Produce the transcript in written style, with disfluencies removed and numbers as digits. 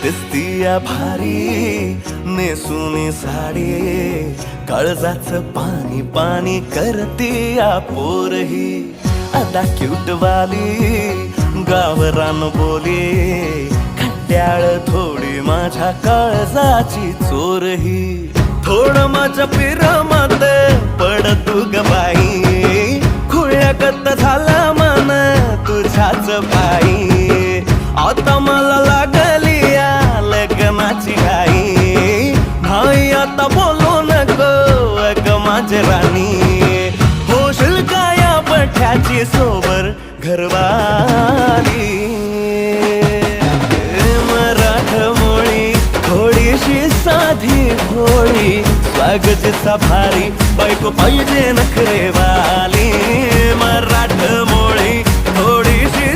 दिसतीया भारी नेसुनी साडी, काळजाच पाणी पाणी करतीया पोरही. अदा क्यूट वाली गावरान बोली, खट्याळ थोडी माझ्या काळजाची चोरही. थोड माझ्या पिरामात पड तू ग बाई, खुळ्यागत झाला मन तुझ्याच पायी. आता मला लागली या लग्नाची घाई, नाही आता बोलू नको अग माझी राणी. होशील का या बठ्याची सोबर घरवाली. मराठमोळी थोडीशी साधी भोळी, स्वागताचा भारी बायको पाहिजे नखरेवाली. मराठमोळी थोडीशी